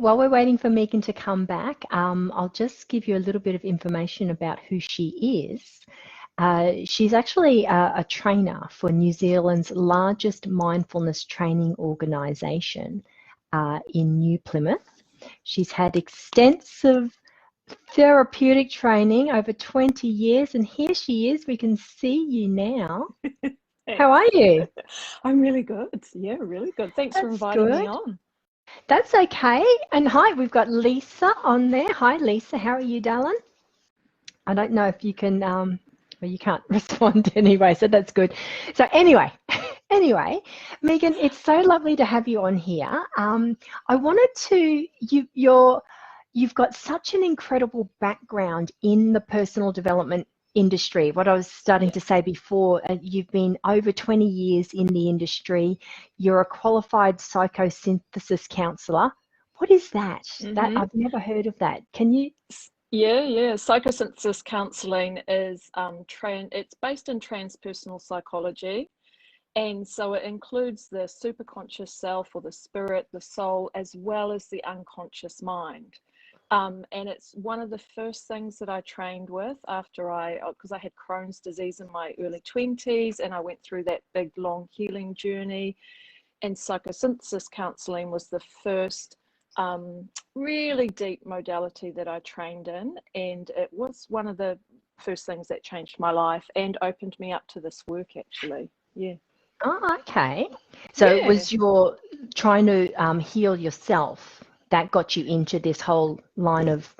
while we're waiting for Meegan to come back, I'll just give you a little bit of information about who she is. She's actually a trainer for New Zealand's largest mindfulness training organisation in New Plymouth. She's had extensive therapeutic training over 20 years, and here she is. We can see you now. How are you? I'm really good. Yeah, really good. Thanks for inviting me on. That's okay. And hi, we've got Lisa on there. Hi, Lisa. How are you, darling? I don't know if you can, well, you can't respond anyway, so that's good. So anyway, Meegan, it's so lovely to have you on here. I wanted to, you've got such an incredible background in the personal development industry. What I was starting to say before, you've been over 20 years in the industry. You're a qualified psychosynthesis counsellor. What is that? That I've never heard of that. Can you? Yeah. Psychosynthesis counselling is it's based in transpersonal psychology, and so it includes the superconscious self, or the spirit, the soul, as well as the unconscious mind. And it's one of the first things that I trained with after because I had Crohn's disease in my early 20s, and I went through that big, long healing journey. And psychosynthesis counselling was the first really deep modality that I trained in. And it was one of the first things that changed my life and opened me up to this work, actually. Yeah. Oh, okay. So it was your trying to heal yourself that got you into this whole line of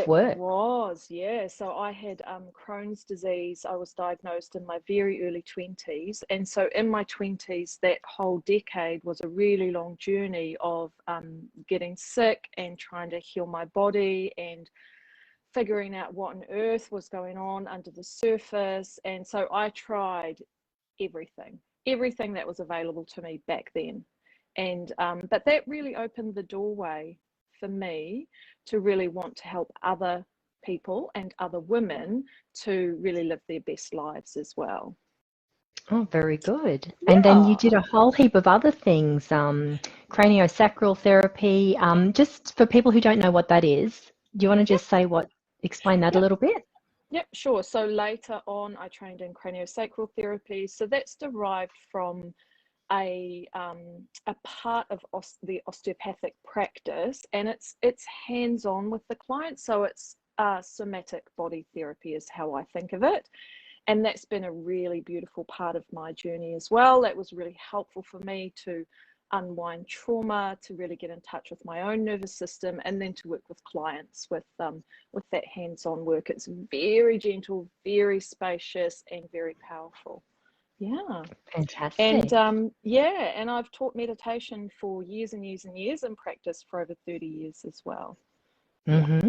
work? It was, yeah. So I had Crohn's disease. I was diagnosed in my very early 20s. And so in my 20s, that whole decade was a really long journey of getting sick and trying to heal my body and figuring out what on earth was going on under the surface. And so I tried everything that was available to me back then. And but that really opened the doorway for me to really want to help other people and other women to really live their best lives as well. Oh, very good. Yeah. And then you did a whole heap of other things, Cranio-sacral therapy. Just for people who don't know what that is, do you want to just explain that a little bit? Yep, sure. So later on, I trained in craniosacral therapy. So that's derived from a part of the osteopathic practice, and it's hands-on with the client. So it's somatic body therapy is how I think of it. And that's been a really beautiful part of my journey as well. That was really helpful for me to unwind trauma, to really get in touch with my own nervous system, and then to work with clients with that hands-on work. It's very gentle, very spacious, and very powerful. Yeah. Fantastic. And and I've taught meditation for years and years and years, and practice for over 30 years as well. Mm-hmm.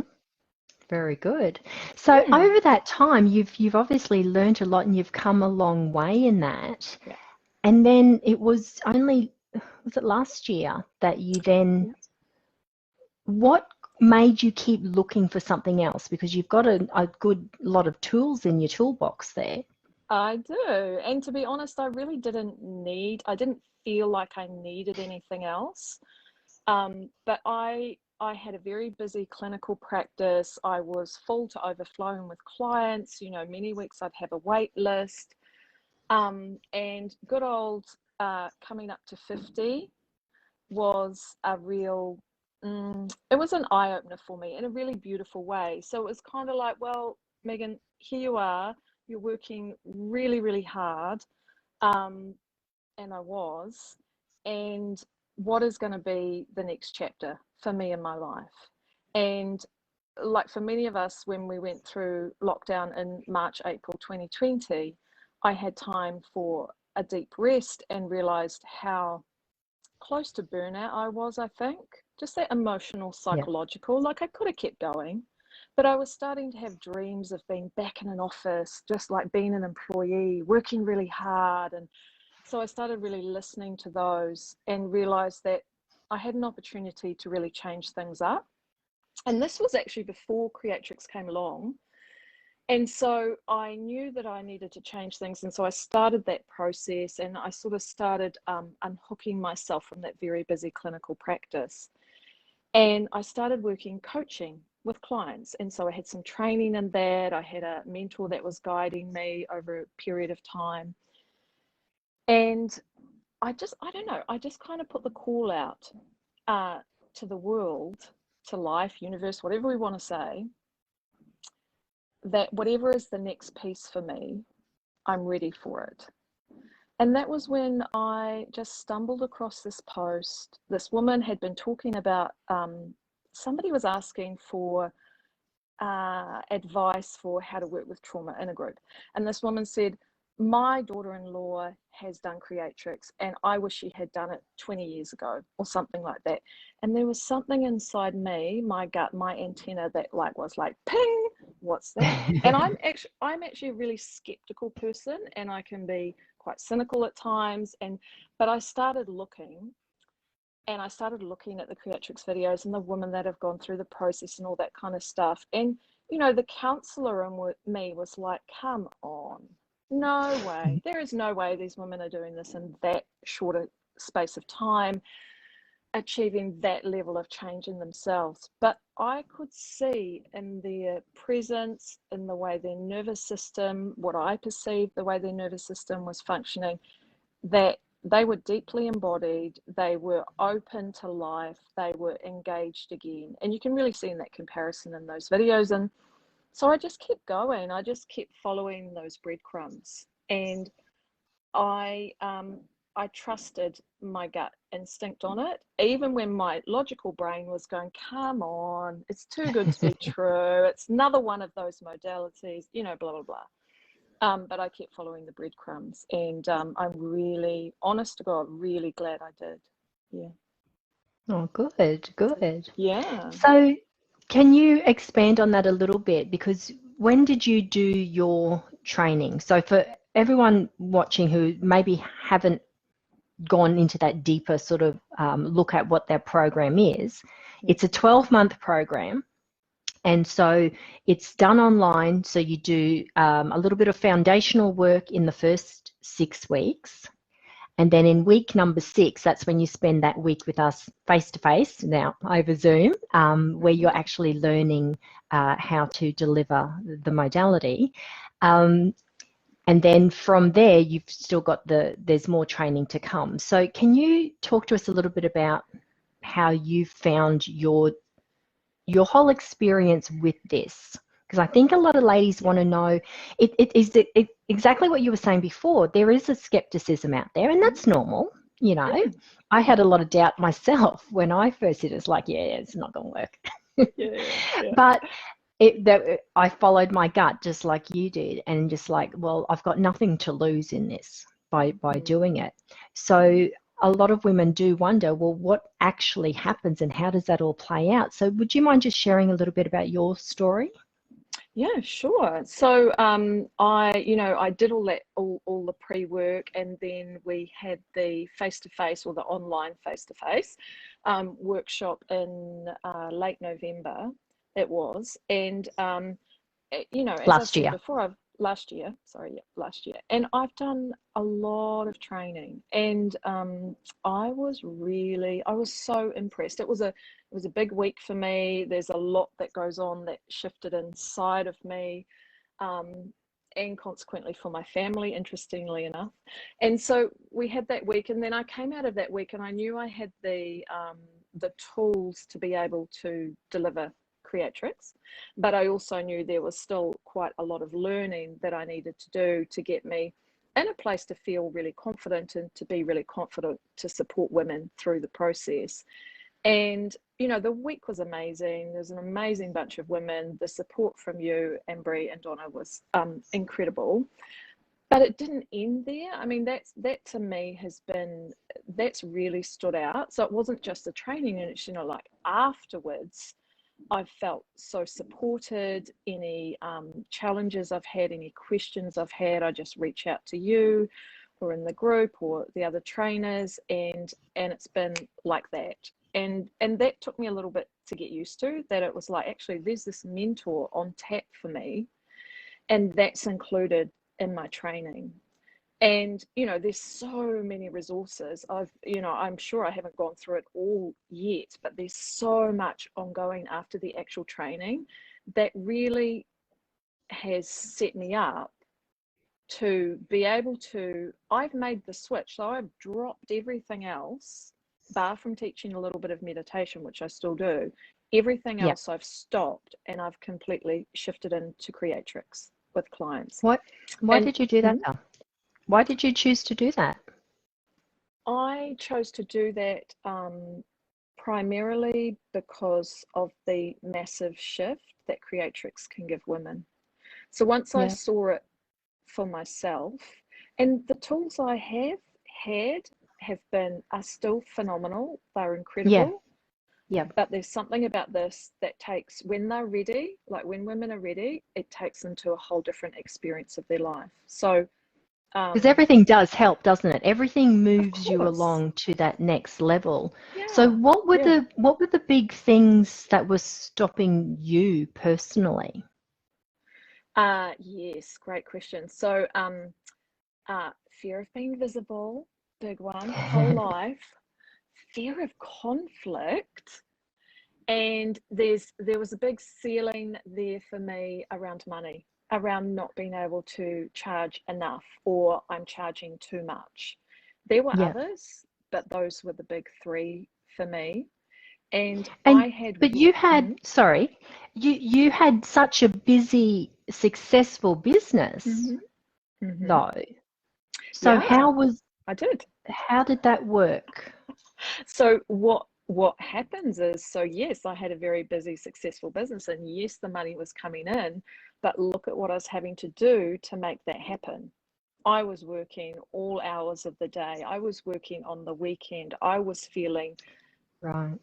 Very good. So over that time, you've obviously learned a lot, and you've come a long way in that. Yeah. And then it was it last year that you then, what made you keep looking for something else? Because you've got a good lot of tools in your toolbox there. I do. And to be honest, I really I didn't feel like I needed anything else. But I had a very busy clinical practice. I was full to overflowing with clients. You know, many weeks I'd have a wait list. And good old coming up to 50 was a real, it was an eye-opener for me in a really beautiful way. So it was kind of like, well, Meegan, here you are. You're working really, really hard. And I was. And what is going to be the next chapter for me in my life? And like for many of us, when we went through lockdown in March, April 2020, I had time for a deep rest and realized how close to burnout I was, I think. Just that emotional, psychological, like I could have kept going. But I was starting to have dreams of being back in an office, just like being an employee, working really hard. And so I started really listening to those and realized that I had an opportunity to really change things up. And this was actually before CREATRIX came along. And so I knew that I needed to change things. And so I started that process, and I sort of started unhooking myself from that very busy clinical practice. And I started working coaching with clients. And so I had some training in that. I had a mentor that was guiding me over a period of time. And I don't know, I just kind of put the call out to the world, to life, universe, whatever we want to say, that whatever is the next piece for me, I'm ready for it. And that was when I just stumbled across this post. This woman had been talking about, somebody was asking for advice for how to work with trauma in a group. And this woman said, my daughter-in-law has done CREATRIX and I wish she had done it 20 years ago or something like that. And there was something inside me, my gut, my antenna that was like, ping, what's that? And I'm actually a really skeptical person, and I can be quite cynical at times. But I started looking, and I started looking at the CREATRIX videos and the women that have gone through the process and all that kind of stuff. And, you know, the counselor in me was like, come on, no way. There is no way these women are doing this in that short a space of time, achieving that level of change in themselves. But I could see in their presence, in the way their nervous system, what I perceived, the way their nervous system was functioning, that they were deeply embodied, they were open to life, they were engaged again. And you can really see in that comparison in those videos. And so I just kept going. I just kept following those breadcrumbs. And I trusted my gut instinct on it, even when my logical brain was going, come on, it's too good to be true. It's another one of those modalities, you know, blah, blah, blah. But I kept following the breadcrumbs, and I'm really, honest to God, really glad I did. Yeah. Oh, good, good. Yeah. So can you expand on that a little bit? Because when did you do your training? So for everyone watching who maybe haven't gone into that deeper sort of look at what their program is, it's a 12-month program. And so it's done online. So you do a little bit of foundational work in the first 6 weeks. And then in week number 6, that's when you spend that week with us face-to-face, now over Zoom, where you're actually learning how to deliver the modality. And then from there, you've still got there's more training to come. So can you talk to us a little bit about how you found your whole experience with this? Because I think a lot of ladies want to know, it is exactly what you were saying before. There is a skepticism out there, and that's normal. You know, I had a lot of doubt myself when I first did it. It's like, yeah, it's not going to work. Yeah. But I followed my gut just like you did, and just like, well, I've got nothing to lose in this by doing it. So a lot of women do wonder, well, what actually happens and how does that all play out? So would you mind just sharing a little bit about your story? Yeah, sure. So I did all the pre-work, and then we had the face-to-face or the online face-to-face workshop in late November. It was, and as I said before, last year, and I've done a lot of training, and I was so impressed. It was a big week for me. There's a lot that goes on that shifted inside of me, and consequently for my family, interestingly enough. And so we had that week, and then I came out of that week and I knew I had the tools to be able to deliver CREATRIX, but I also knew there was still quite a lot of learning that I needed to do to get me in a place to feel really confident and to be really confident to support women through the process. And the week was amazing. There's an amazing bunch of women. The support from you and Bree and Donna was incredible. But it didn't end there. I mean, that to me that's really stood out. So it wasn't just the training, and it's like afterwards I've felt so supported. Any challenges I've had, any questions I've had, I just reach out to you or in the group or the other trainers, and it's been like that. And that took me a little bit to get used to, that it was like, actually, there's this mentor on tap for me, and that's included in my training. And, you know, there's so many resources. I'm sure I haven't gone through it all yet, but there's so much ongoing after the actual training that really has set me up to be able to, I've made the switch. So I've dropped everything else, bar from teaching a little bit of meditation, which I still do. Everything Yeah. else I've stopped, and I've completely shifted into CREATRIX with clients. Why did you do that, though? Why did you choose to do that? I chose to do that primarily because of the massive shift that CREATRIX can give women. So once I saw it for myself, and the tools I are still phenomenal. They're incredible. Yeah. But there's something about this that takes, when they're ready, like when women are ready, it takes them to a whole different experience of their life. So because everything does help, doesn't it? Everything moves you along to that next level. Yeah. So what were the big things that were stopping you personally? Yes, great question. So fear of being visible, big one, whole life, fear of conflict, and there was a big ceiling there for me around money, around not being able to charge enough, or I'm charging too much. There were others, but those were the big three for me. And you had, sorry, you had such a busy, successful business, though. So I did. How did that work? So what happens is, so yes, I had a very busy, successful business, and yes, the money was coming in, but look at what I was having to do to make that happen. I was working all hours of the day. I was working on the weekend. I was feeling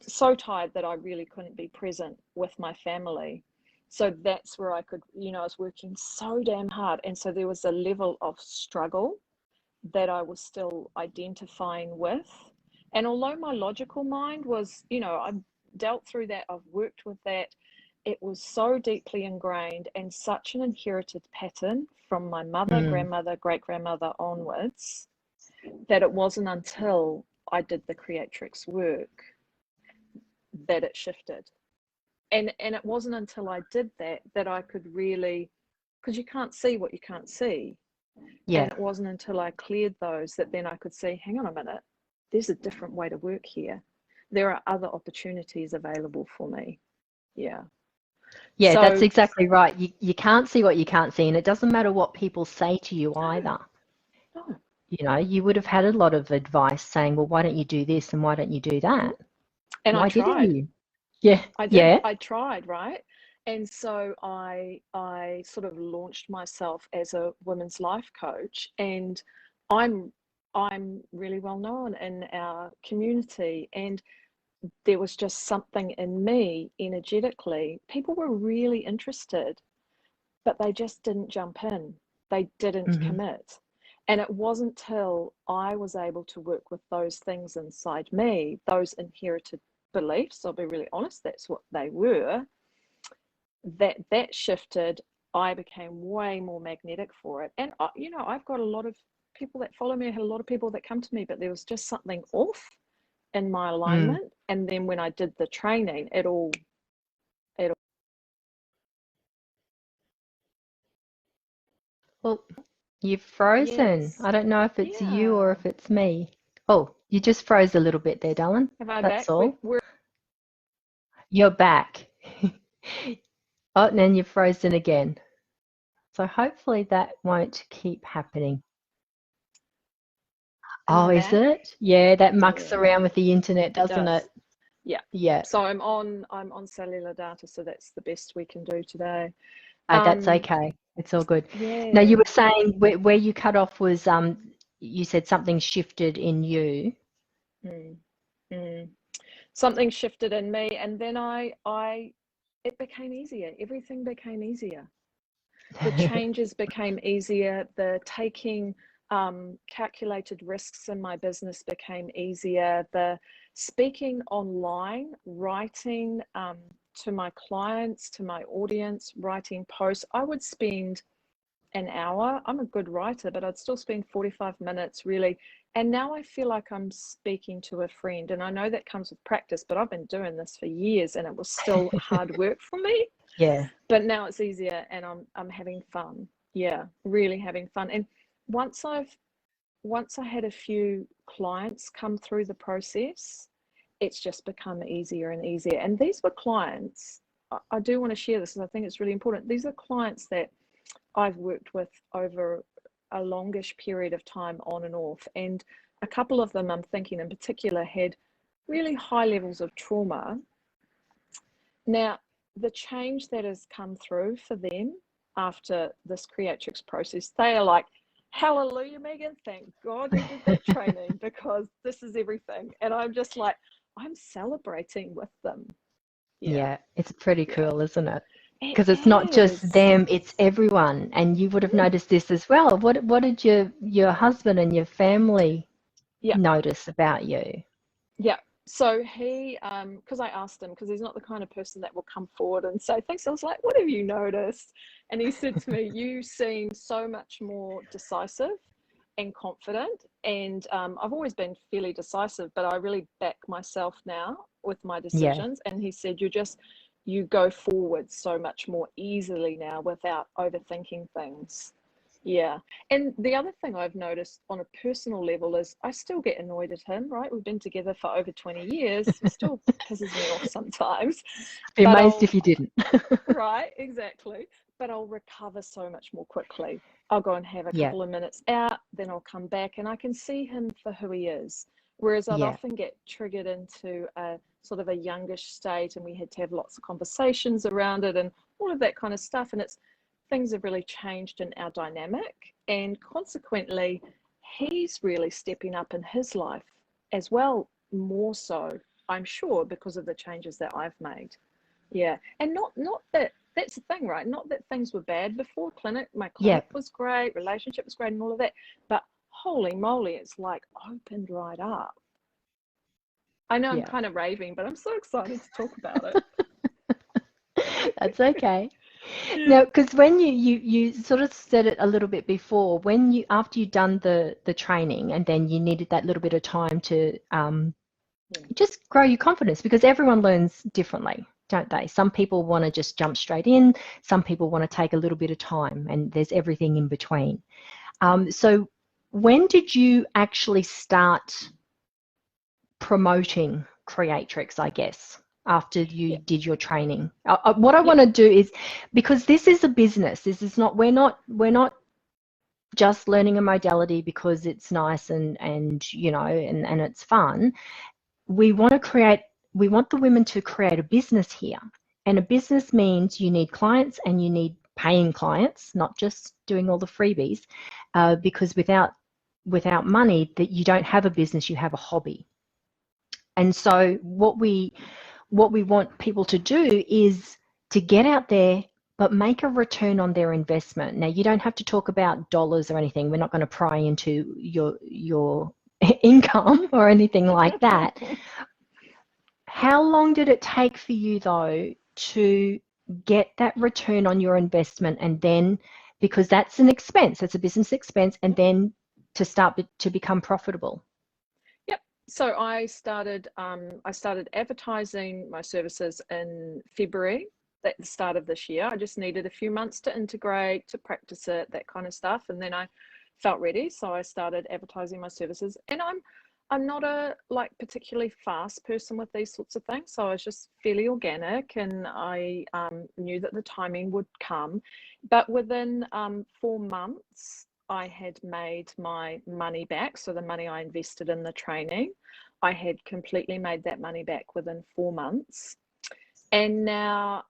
so tired that I really couldn't be present with my family. So that's where I could, I was working so damn hard. And so there was a level of struggle that I was still identifying with. And although my logical mind was, I've dealt through that, I've worked with that, it was so deeply ingrained and such an inherited pattern from my mother, grandmother, great-grandmother onwards, that it wasn't until I did the CREATRIX work that it shifted. And it wasn't until I did that I could really, because you can't see what you can't see. And it wasn't until I cleared those that then I could see, hang on a minute, there's a different way to work here. There are other opportunities available for me. Yeah. Yeah, that's exactly right. You can't see what you can't see, and it doesn't matter what people say to you either. No. You would have had a lot of advice saying, well, why don't you do this and why don't you do that? And why I tried. Didn't you? Yeah. I did. I tried, right? And so I sort of launched myself as a women's life coach, and I'm really well known in our community, and there was just something in me energetically. People were really interested, but they just didn't jump in. They didn't commit. And it wasn't till I was able to work with those things inside me, those inherited beliefs, I'll be really honest, that's what they were, that shifted. I became way more magnetic for it. And, I've got a lot of people that follow me. I had a lot of people that come to me, but there was just something off in my alignment. And then when I did the training, it all Well, you've frozen. Yes. I don't know if it's you or if it's me. Oh, you just froze a little bit there, darling. Have I That's back? all. You're back. Oh, and then you're frozen again. So hopefully that won't keep happening. Is it? Yeah, that mucks around with the internet, doesn't it? Yeah. Yeah. So I'm on cellular data, so that's the best we can do today. That's okay. It's all good. Yeah. Now you were saying where you cut off was you said something shifted in you. Something shifted in me, and then it became easier. Everything became easier. The changes became easier. The taking calculated risks in my business became easier. The speaking online, writing to my clients, to my audience, writing posts. I would spend an hour. I'm a good writer, but I'd still spend 45 minutes really. And now I feel like I'm speaking to a friend. And I know that comes with practice, but I've been doing this for years and it was still hard work for me. Yeah. But now it's easier and I'm having fun. Yeah, really having fun. And once I had a few clients come through the process, it's just become easier and easier. And these were clients, I do want to share this because I think it's really important. These are clients that I've worked with over a longish period of time on and off. And a couple of them, I'm thinking in particular, had really high levels of trauma. Now, the change that has come through for them after this CREATRIX process, they are like, hallelujah, Meegan, thank God you did that training because this is everything. And I'm just like, I'm celebrating with them. Yeah, it's pretty cool, isn't it? It Because it's not just is. them, it's everyone. And you would have noticed this as well. What did your husband and your family Yeah. notice about you? Yeah. So he, because I asked him, because he's not the kind of person that will come forward and say things. I was like, what have you noticed? And he said to me, you seem so much more decisive and confident. And I've always been fairly decisive, but I really back myself now with my Yeah. decisions. And he said, you go forward so much more easily now without overthinking things. Yeah. And the other thing I've noticed on a personal level is I still get annoyed at him, right? We've been together for over 20 years. He still pisses me off sometimes. Be But amazed if you didn't. right, exactly. But I'll recover so much more quickly. I'll go and have a Yeah. couple of minutes out, then I'll come back and I can see him for who he is. Whereas I'd Yeah. often get triggered into a sort of a youngish state and we had to have lots of conversations around it and all of that kind of stuff. And things have really changed in our dynamic, and consequently he's really stepping up in his life as well, more so, I'm sure, because of the changes that I've made. Yeah. And not that that's the thing, right? Not that things were bad before. My clinic was great, relationship was great and all of that, but holy moly, it's like opened right up. I know I'm kind of raving, but I'm so excited to talk about it. That's okay. Now, because when you sort of said it a little bit before, when after you'd done the training and then you needed that little bit of time to just grow your confidence, because everyone learns differently, don't they? Some people want to just jump straight in, some people want to take a little bit of time, and there's everything in between. So when did you actually start promoting CREATRIX, I guess, after you did your training? What I want to do is, because this is a business, this is not, we're not just learning a modality because it's nice and you know, and it's fun. We want the women to create a business here. And a business means you need clients and you need paying clients, not just doing all the freebies, because without money, that you don't have a business, you have a hobby. And so what we want people to do is to get out there, but make a return on their investment. Now, you don't have to talk about dollars or anything. We're not going to pry into your income or anything like that. How long did it take for you, though, to get that return on your investment, and then, because that's an expense, it's a business expense, and then to start to become profitable? So I started advertising my services in February, at the start of this year. I just needed a few months to integrate, to practice it, that kind of stuff, and then I felt ready, so I started advertising my services. And I'm not a particularly fast person with these sorts of things, so I was just fairly organic, and I knew that the timing would come. But within 4 months, I had made my money back. So the money I invested in the training, I had completely made that money back within 4 months. And now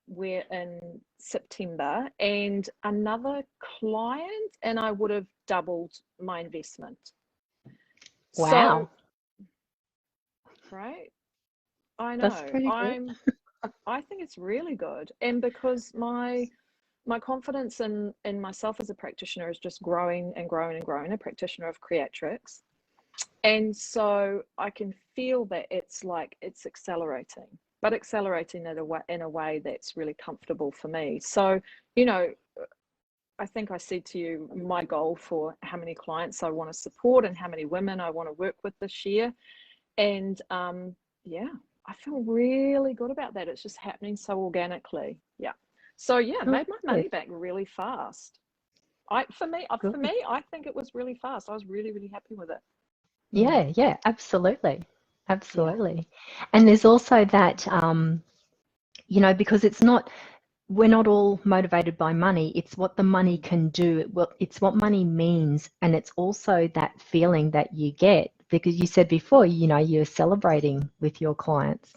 we're in September, and another client, and I would have doubled my investment. Wow. So, right? I know. That's pretty good. I think it's really good. And because my confidence in myself as a practitioner is just growing and growing and growing, a practitioner of CREATRIX. And so I can feel that it's accelerating, but accelerating in a way that's really comfortable for me. So, you know, I think I said to you my goal for how many clients I want to support and how many women I want to work with this year. And yeah, I feel really good about that. It's just happening so organically. Yeah. So yeah, made my money back really fast. For me, I think it was really fast. I was really, really happy with it. Yeah, absolutely. Absolutely. Yeah. And there's also that, because we're not all motivated by money. It's what the money can do. Well, it's what money means. And it's also that feeling that you get, because you said before, you're celebrating with your clients.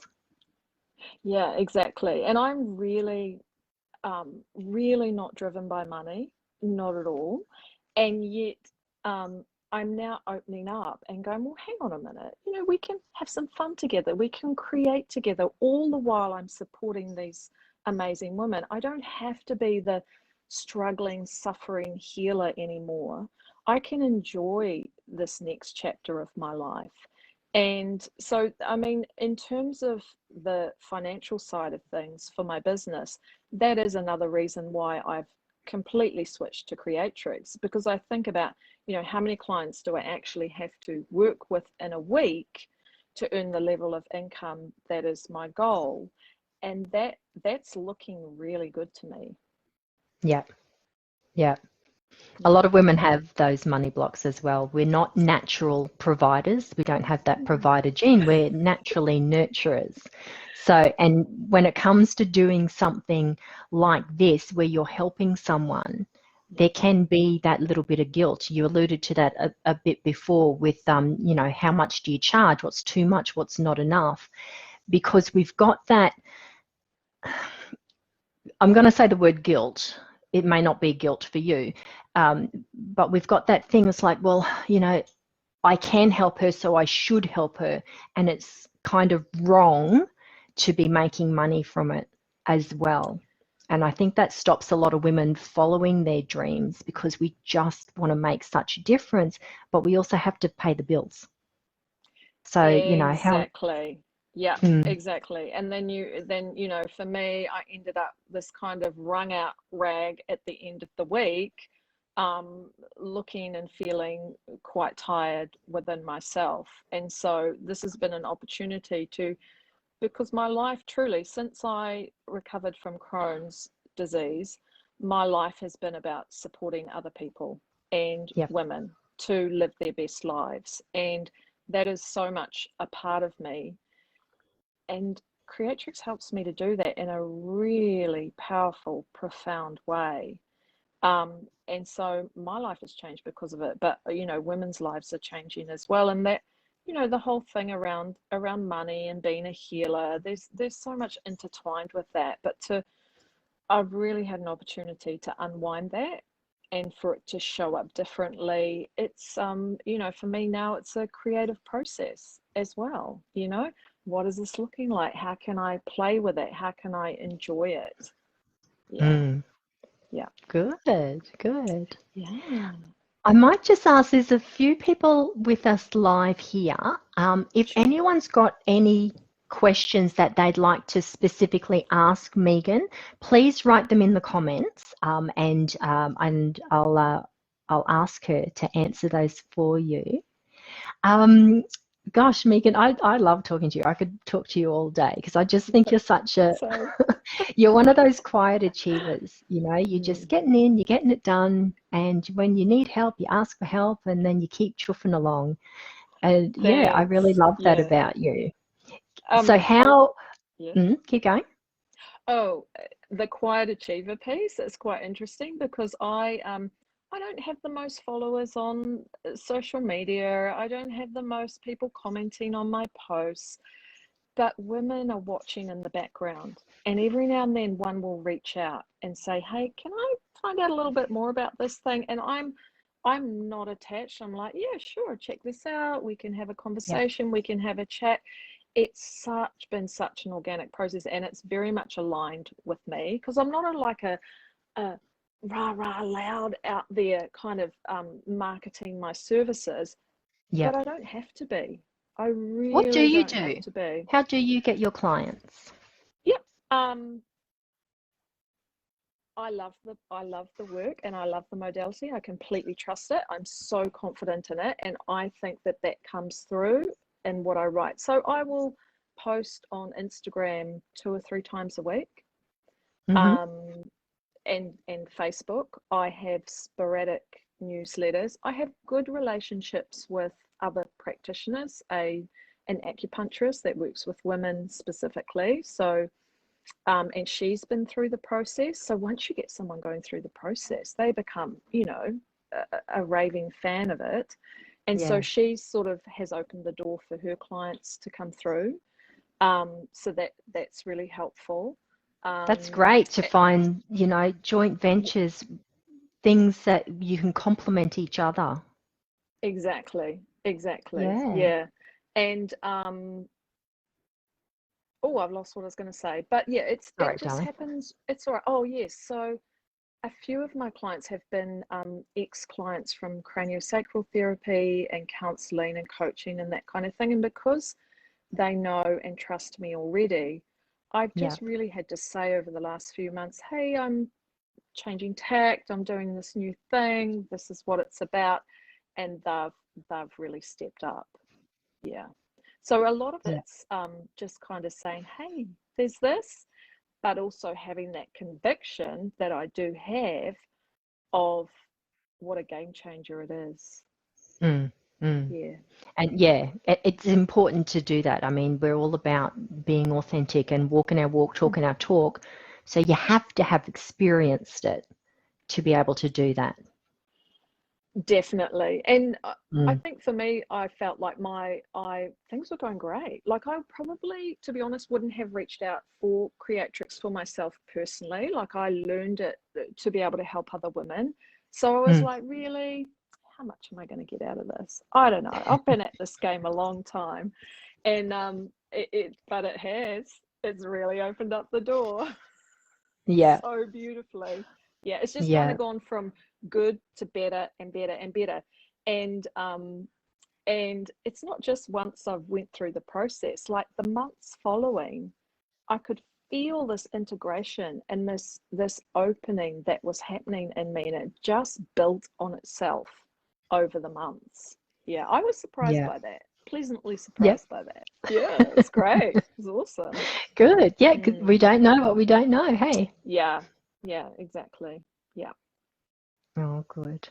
Yeah, exactly. And I'm really, really not driven by money, not at all. And yet, I'm now opening up and going, well, hang on a minute. We can have some fun together. We can create together, all the while I'm supporting these amazing women. I don't have to be the struggling, suffering healer anymore. I can enjoy this next chapter of my life. And so, I mean, in terms of the financial side of things for my business, that is another reason why I've completely switched to CREATRIX, because I think about, how many clients do I actually have to work with in a week to earn the level of income that is my goal. And that's looking really good to me. Yeah. Yeah. A lot of women have those money blocks as well. We're not natural providers. We don't have that provider gene. We're naturally nurturers. So, and when it comes to doing something like this, where you're helping someone, there can be that little bit of guilt. You alluded to that a bit before with, how much do you charge? What's too much? What's not enough? Because we've got that, I'm going to say the word guilt. It may not be guilt for you, but we've got that thing. It's like, well, I can help her, so I should help her. And it's kind of wrong to be making money from it as well. And I think that stops a lot of women following their dreams, because we just want to make such a difference, but we also have to pay the bills. So, Exactly. Yeah, Mm. exactly. And then for me, I ended up this kind of wrung out rag at the end of the week, looking and feeling quite tired within myself. And so this has been an opportunity because my life truly, since I recovered from Crohn's disease, my life has been about supporting other people and women to live their best lives. And that is so much a part of me. And CREATRIX helps me to do that in a really powerful, profound way. And so my life has changed because of it, but women's lives are changing as well. And that, the whole thing around money and being a healer, there's so much intertwined with that. But I've really had an opportunity to unwind that and for it to show up differently. It's for me now, it's a creative process as well. What is this looking like? How can I play with it? How can I enjoy it? Yeah. Good. Yeah. I might just ask, there's a few people with us live here. If anyone's got any questions that they'd like to specifically ask Meegan, please write them in the comments, and I'll ask her to answer those for you. Gosh, Meegan, I love talking to you. I could talk to you all day, because I just think you're such a, you're one of those quiet achievers. You're just getting in, you're getting it done. And when you need help, you ask for help, and then you keep chuffing along. And yeah, I really love that about you. So how, keep going. Oh, the quiet achiever piece is quite interesting, because I don't have the most followers on social media. I don't have the most people commenting on my posts, but women are watching in the background. And every now and then one will reach out and say, hey, can I find out a little bit more about this thing? And I'm not attached. I'm like, yeah, sure, check this out. We can have a conversation. We can have a chat. It's been such an organic process, and it's very much aligned with me, because I'm not a rah loud out there kind of marketing my services, but I don't have to be. I really what do you don't do? have to be. How do you get your clients? Yep. I love the work, and I love the modality. I completely trust it. I'm so confident in it, and I think that comes through in what I write. So I will post on Instagram 2 or 3 times a week, Mm-hmm. and Facebook. I have sporadic newsletters. I have good relationships with other practitioners, an acupuncturist that works with women specifically. So and she's been through the process. So once you get someone going through the process, they become, a raving fan of it. And so Yeah. she sort of has opened the door for her clients to come through. So that's really helpful. That's Um, great to find, joint ventures, things that you can complement each other. exactly, Yeah. yeah. And oh, I've lost what I was going to say. But yeah, All it right, just darling. happens. It's all right. Oh yes, so a few of my clients have been ex-clients from craniosacral therapy and counselling and coaching and that kind of thing. And because they know and trust me already, I've Yeah. just really had to say over the last few months, hey, I'm changing tact, I'm doing this new thing, this is what it's about. And they've really stepped up. Yeah. So a lot of Yeah. it's just kind of saying, hey, there's this, but also having that conviction that I do have of what a game changer it is. Mm, mm. Yeah. And yeah, it's important to do that. I mean, we're all about being authentic and walking our walk, talking our talk. So you have to have experienced it to be able to do that. Definitely. And I Mm, think for me, I felt like things were going great. Like I probably, to be honest, wouldn't have reached out for Creatrix for myself personally. Like I learned it to be able to help other women. So I was mm. like, really, how much am I going to get out of this? I don't know. I've been at this game a long time, and but it's really opened up the door Yeah, so beautifully. Yeah, it's just kind yeah, of gone from good to better and better and better. And it's not just once I've went through the process, like the months following, I could feel this integration and this opening that was happening in me, and it just built on itself over the months. Yeah, I was surprised yeah, by that, pleasantly yeah. surprised by that. Yeah, it's great. It's awesome. Good. Yeah, 'cause we Mm, don't know what we don't know. Hey. yeah, yeah, exactly. Yeah. Oh, good.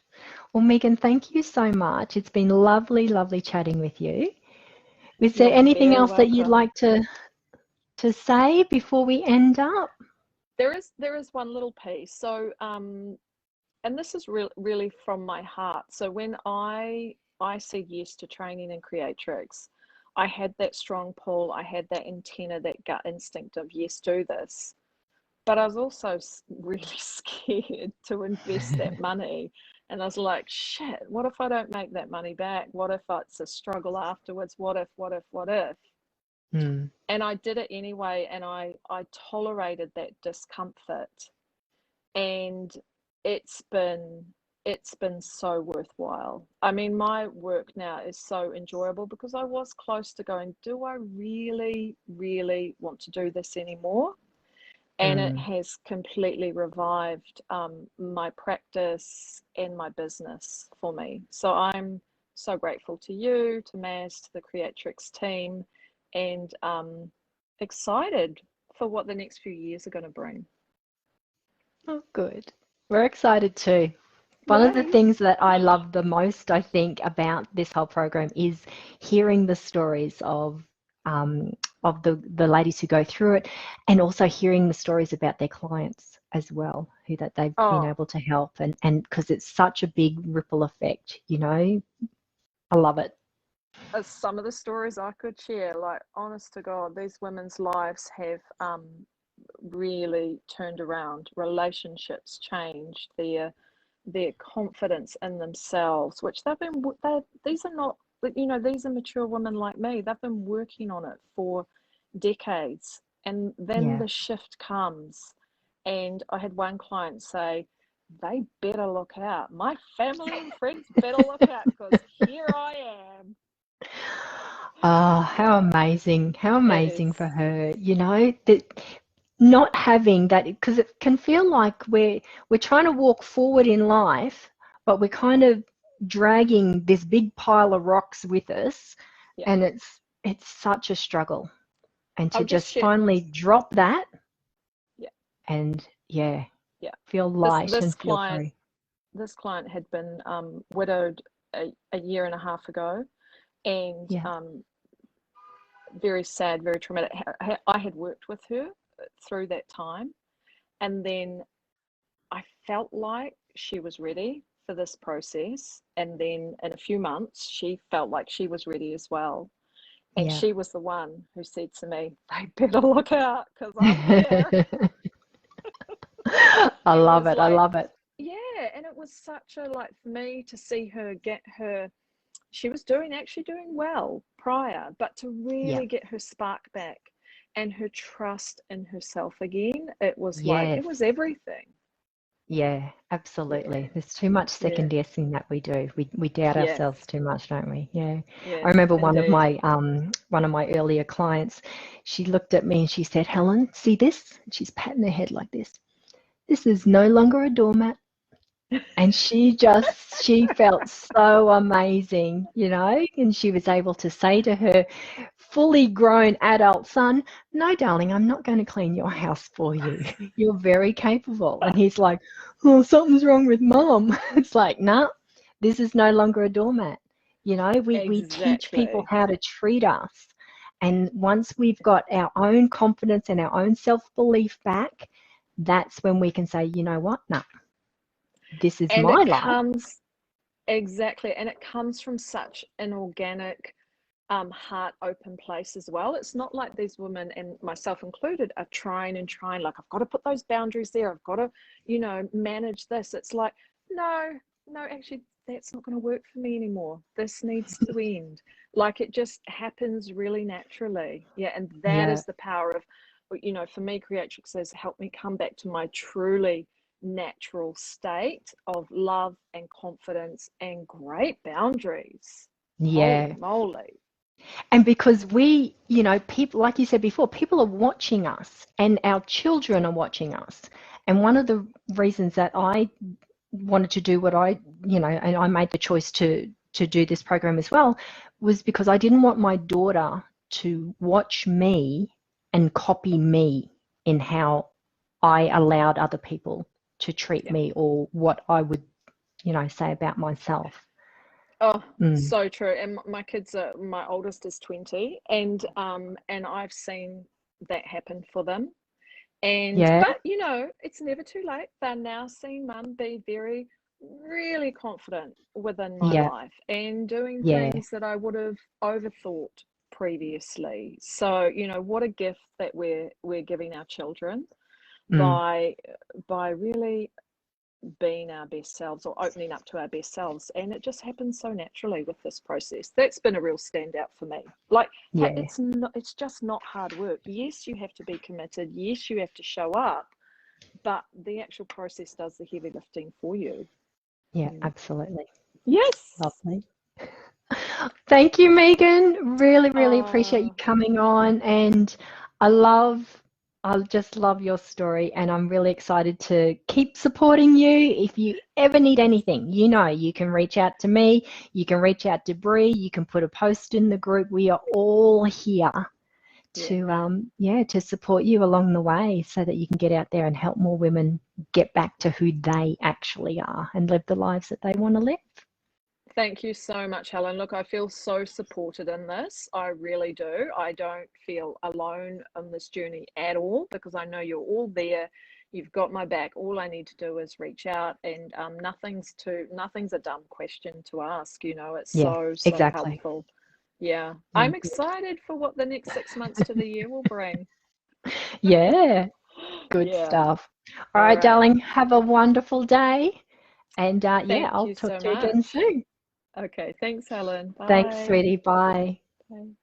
Well, Meegan, thank you so much. It's been lovely, lovely chatting with you. Is there You're anything very else that you'd welcome. like to say before we end up? There is one little piece. So and this is really from my heart. So when I said yes to training in Creatrix, I had that strong pull, I had that antenna, that gut instinct of yes, do this. But I was also really scared to invest that money. And I was like, shit, what if I don't make that money back? What if it's a struggle afterwards? What if? Mm, And I did it anyway, and I tolerated that discomfort, and it's been it's been so worthwhile. I mean, my work now is so enjoyable because I was close to going, do I really want to do this anymore? And it mm. has completely revived my practice and my business for me. So I'm so grateful to you, to Maz, to the Creatrix team, and excited for what the next few years are going to bring. Oh, good. We're excited too. One of the Yay! things that I love the most, I think, about this whole program is hearing the stories um, of the ladies who go through it, and also hearing the stories about their clients as well, who that they've been Oh, able to help, and because it's such a big ripple effect, I love it. some of the stories I could share, like honest to God, these women's lives have really turned around. Relationships changed, their confidence in themselves, which these are not, these are mature women like me. They've been working on it for decades, and then Yeah. the shift comes. And I had one client say, they better look out. My family and friends better look out, because here I am. Oh, how Yeah, amazing. How it amazing is. for her. That not having that, because it can feel like we're trying to walk forward in life, but we're kind of dragging this big pile of rocks with us, Yeah. and it's such a struggle. And to I'll just share. finally drop that, Yeah. and feel This light this and feel client free. this client had been widowed a year and a half ago, and very sad, very traumatic. I had worked with her through that time, and then I felt like she was ready for this process, and then in a few months she felt like she was ready as well, and she was the one who said to me, "They better look out, because I'm here." I love it. Like, I love it. Yeah, and it was such a, like, for me to see her get her, she was actually doing well prior, but to really get her spark back and her trust in herself again, it was like, it was everything. Yeah, absolutely. There's too much second guessing that we do. We doubt ourselves too much, don't we? Yeah. I remember one of my earlier clients, she looked at me and she said, "Helen, see this?" And she's patting her head like this. "This is no longer a doormat." And she felt so amazing, and she was able to say to her fully grown adult son, "No, darling, I'm not going to clean your house for you. You're very capable." And he's like, "Oh, something's wrong with mum." It's like, "No, this is no longer a doormat." We teach people how to treat us. And once we've got our own confidence and our own self-belief back, that's when we can say, "You know what? No. This is my life." Exactly, and it comes from such an organic, heart open place as well. It's not like these women, and myself included, are trying, like, I've got to put those boundaries there, I've got to, manage this. It's like, no, actually, that's not going to work for me anymore. This needs to end. Like, it just happens really naturally. Yeah, and that is the power of, for me, CREATRIX has helped me come back to my truly natural state of love and confidence and great boundaries. Holy moly. And because people, like you said before, people are watching us, and our children are watching us. And one of the reasons that I wanted to do what and I made the choice to do this program as well, was because I didn't want my daughter to watch me and copy me in how I allowed other people to treat me, or what I would, say about myself. Oh, so true. And my kids my oldest is 20, and I've seen that happen for them. But it's never too late. They're now seeing mum be really confident within my life and doing things that I would have overthought previously. So, what a gift that we're giving our children by really being our best selves, or opening up to our best selves. And it just happens so naturally with this process. That's been a real standout for me. Like, it's just not hard work. Yes, you have to be committed. Yes, you have to show up, but the actual process does the heavy lifting for you. Yeah, absolutely. Yes. Lovely. Thank you, Meegan. Really appreciate you coming on, and I just love your story, and I'm really excited to keep supporting you. If you ever need anything, you can reach out to me, you can reach out to Bree, you can put a post in the group. We are all here to support you along the way, so that you can get out there and help more women get back to who they actually are and live the lives that they want to live. Thank you so much, Helen. Look, I feel so supported in this. I really do. I don't feel alone on this journey at all, because I know you're all there. You've got my back. All I need to do is reach out, and nothing's a dumb question to ask. It's so helpful. Yeah. I'm excited for what the next 6 months to the year will bring. Good stuff. All right, darling, have a wonderful day. And I'll talk to you again soon. Okay, thanks, Helen. Bye. Thanks, sweetie. Bye. Bye.